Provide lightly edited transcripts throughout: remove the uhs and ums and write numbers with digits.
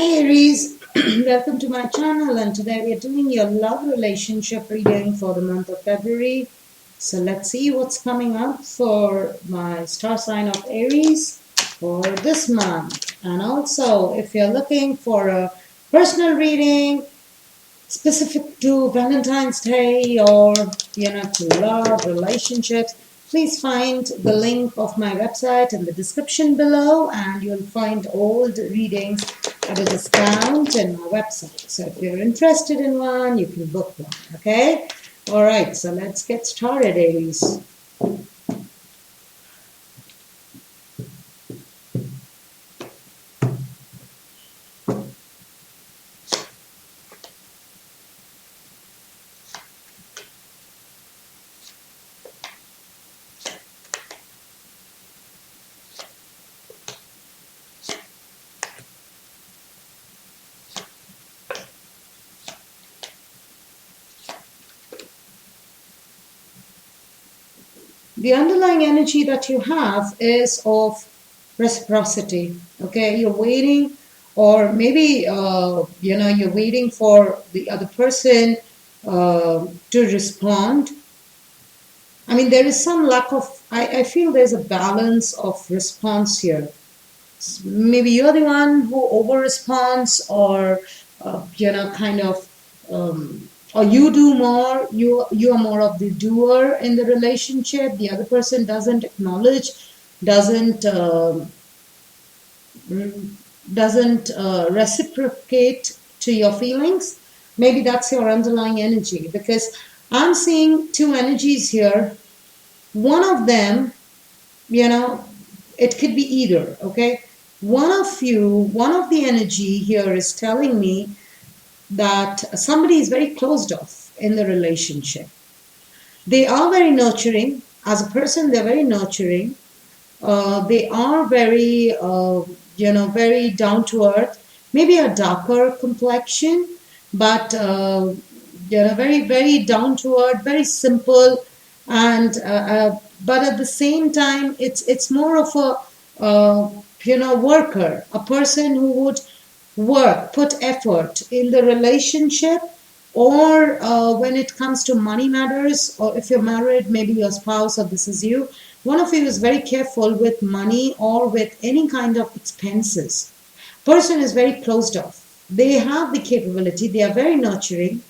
Aries, welcome to my channel, and today we are doing your love relationship reading for the month of February. So let's see what's coming up for my star sign of Aries for this month. And also, if you're looking for a personal reading specific to Valentine's Day or to love, relationships, please find the link of my website in the description below, and you'll find old readings at a discount in my website. So if you're interested in one, you can book one. Okay? All right, so let's get started, Aries. The underlying energy that you have is of reciprocity. Okay, you're waiting, or maybe you're waiting for the other person to respond. I mean, there is some lack of. I feel there's a balance of response here. Maybe you're the one who over responds, or kind of. Or you do more, you are more of the doer in the relationship. The other person doesn't acknowledge, doesn't reciprocate to your feelings. Maybe that's your underlying energy, because I'm seeing two energies here. One of them, it could be either. Okay, one of the energy here is telling me that somebody is very closed off in the relationship. They are very nurturing. As a person, they're very nurturing. They are very, very down to earth. Maybe a darker complexion, but, very, very down to earth, very simple. And, but at the same time, it's more of a, worker, a person who would work, put effort in the relationship, or when it comes to money matters, or if you're married, maybe your spouse or this is you, one of you is very careful with money or with any kind of expenses. Person is very closed off. They have the capability, they are very nurturing,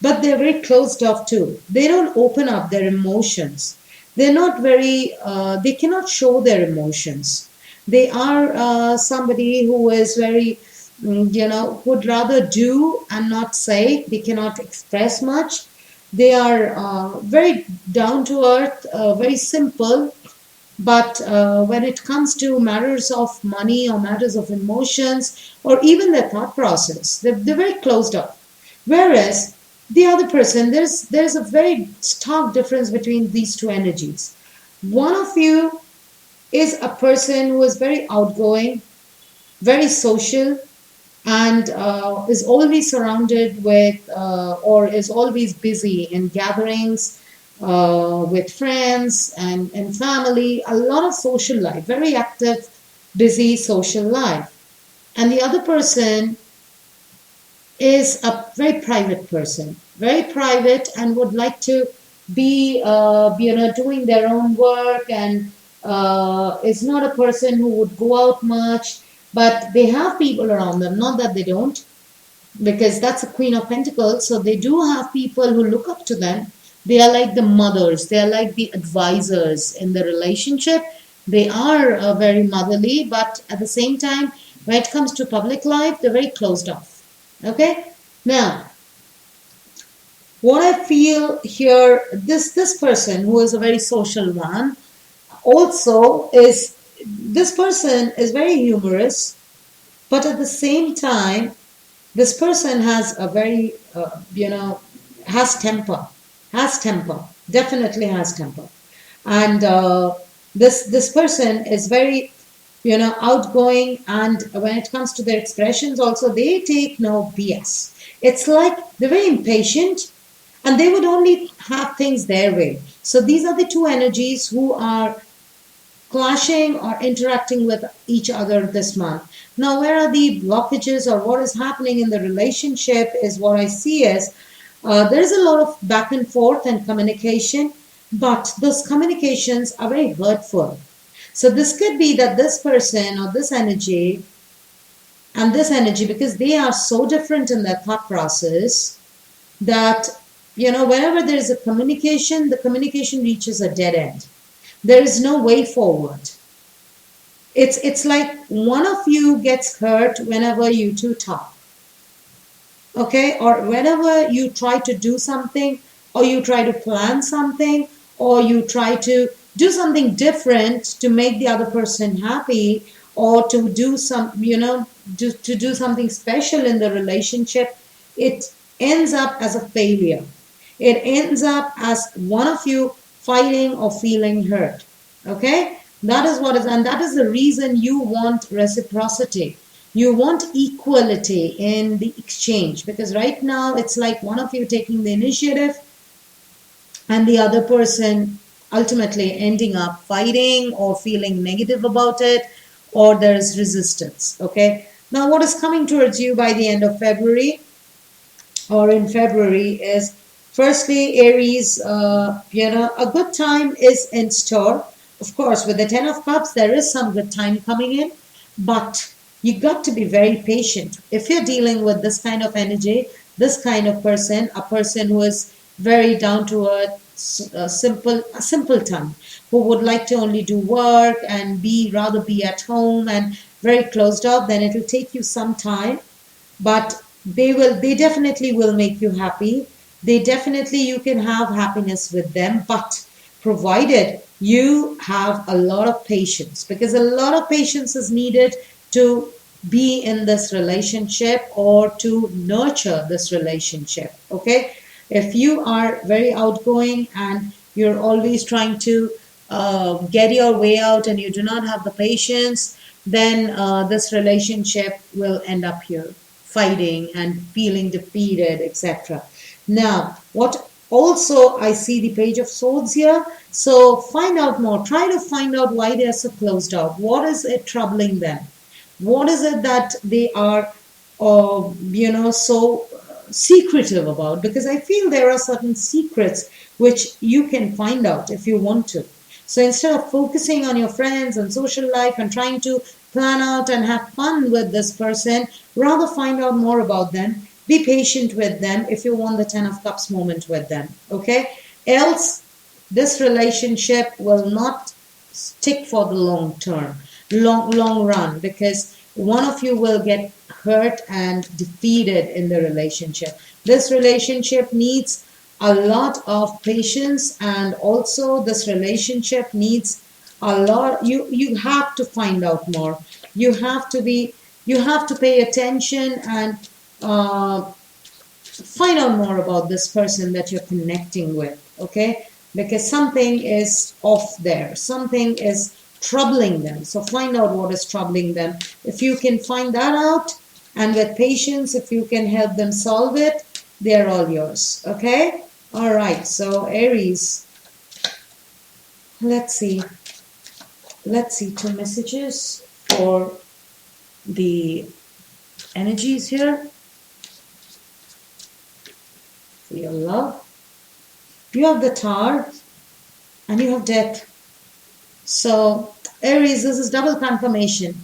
but they're very closed off too. They don't open up their emotions. They're not very, they cannot show their emotions. They are somebody who is very, would rather do and not say. They cannot express much. They are very down to earth, very simple. But when it comes to matters of money or matters of emotions or even their thought process, they're very closed off. Whereas the other person, there's a very stark difference between these two energies. One of you is a person who is very outgoing, very social, and is always surrounded with or is always busy in gatherings with friends and family, a lot of social life, very active, busy social life. And the other person is a very private person, very private, and would like to be, doing their own work, and is not a person who would go out much, but they have people around them. Not that they don't, because that's a Queen of Pentacles. So they do have people who look up to them. They are like the mothers. They are like the advisors in the relationship. They are very motherly, but at the same time, when it comes to public life, they're very closed off. Okay? Now, what I feel here, this person who is a very social one, also is, this person is very humorous, but at the same time, this person has a very, has temper, definitely has temper. And this person is very, outgoing, and when it comes to their expressions also, they take no BS. It's like they're very impatient, and they would only have things their way. So these are the two energies who are clashing or interacting with each other this month. Now, where are the blockages or what is happening in the relationship is what I see as there's a lot of back and forth and communication, but those communications are very hurtful. So, this could be that this person or this energy and this energy, because they are so different in their thought process, that whenever there is a communication, the communication reaches a dead end. There is no way forward. It's like one of you gets hurt whenever you two talk, okay, or whenever you try to do something, or you try to plan something, or you try to do something different to make the other person happy, or to do to do something special in the relationship, it ends up as a failure. It ends up as one of you fighting or feeling hurt. Okay? That is what is, and that is the reason you want reciprocity. You want equality in the exchange, because right now it's like one of you taking the initiative and the other person ultimately ending up fighting or feeling negative about it, or there's resistance. Okay? Now, what is coming towards you by the end of February or in February is, firstly, Aries, a good time is in store. Of course, with the Ten of Cups, there is some good time coming in, but you got to be very patient. If you're dealing with this kind of energy, this kind of person, a person who is very down to earth, a simpleton, who would like to only do work and rather be at home and very closed off, then it will take you some time, but they definitely will make you happy. They definitely, you can have happiness with them, but provided you have a lot of patience, because a lot of patience is needed to be in this relationship or to nurture this relationship. Okay, if you are very outgoing and you're always trying to get your way out and you do not have the patience, then this relationship will end up here fighting and feeling defeated, etc. Now, what also I see the Page of Swords here. So find out more. Try to find out why they are so closed off. What is it troubling them? What is it that they are, so secretive about? Because I feel there are certain secrets which you can find out if you want to. So instead of focusing on your friends and social life and trying to plan out and have fun with this person, rather find out more about them. Be patient with them if you want the Ten of Cups moment with them. Okay? Else, this relationship will not stick for the long term, long run, because one of you will get hurt and defeated in the relationship. This relationship needs a lot of patience, and also this relationship needs a lot. You have to find out more. You have to pay attention and find out more about this person that you're connecting with. Okay, because something is off there, something is troubling them. So find out what is troubling them. If you can find that out, and with patience, if you can help them solve it, they're all yours. Okay? All right. So Aries, let's see. Let's see 2 messages for the energies here for your love. You have the Tower and you have Death. So Aries, this is double confirmation.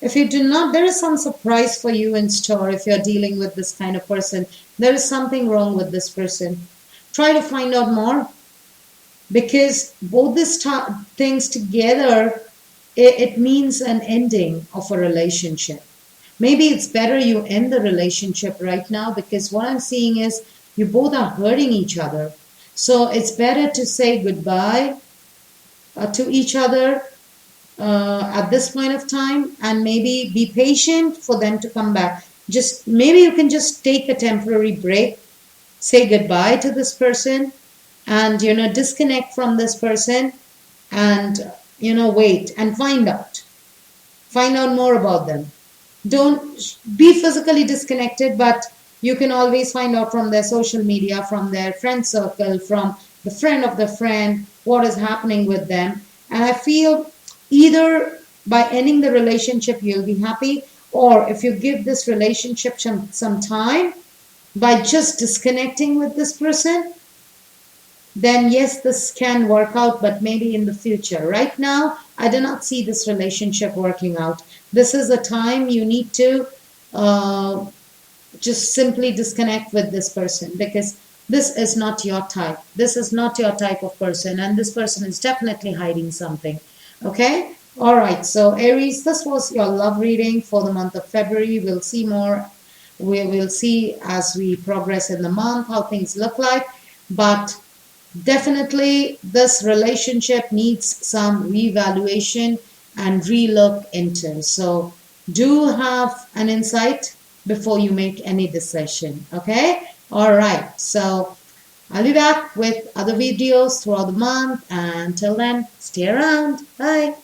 If you do not, there is some surprise for you in store. If you're dealing with this kind of person, there is something wrong with this person. Try to find out more, because both these things together, it means an ending of a relationship. Maybe it's better you end the relationship right now, because what I'm seeing is you both are hurting each other. So it's better to say goodbye to each other at this point of time, and maybe be patient for them to come back. Just maybe you can just take a temporary break, say goodbye to this person, and disconnect from this person, and wait and find out more about them. Don't be physically disconnected, but you can always find out from their social media, from their friend circle, from the friend of the friend, what is happening with them. And I feel Either by ending the relationship, you'll be happy, or if you give this relationship some time by just disconnecting with this person, then yes, this can work out, but maybe in the future. Right now, I do not see this relationship working out. This is a time you need to uh, just simply disconnect with this person, because this is not your type. This is not your type of person, and this person is definitely hiding something. Okay? All right. So, Aries, this was your love reading for the month of February. We'll see more. We will see as we progress in the month how things look like. But definitely, this relationship needs some reevaluation and relook into. So, do have an insight before you make any decision. Okay? All right. So, I'll be back with other videos throughout the month. And until then, stay around. Bye.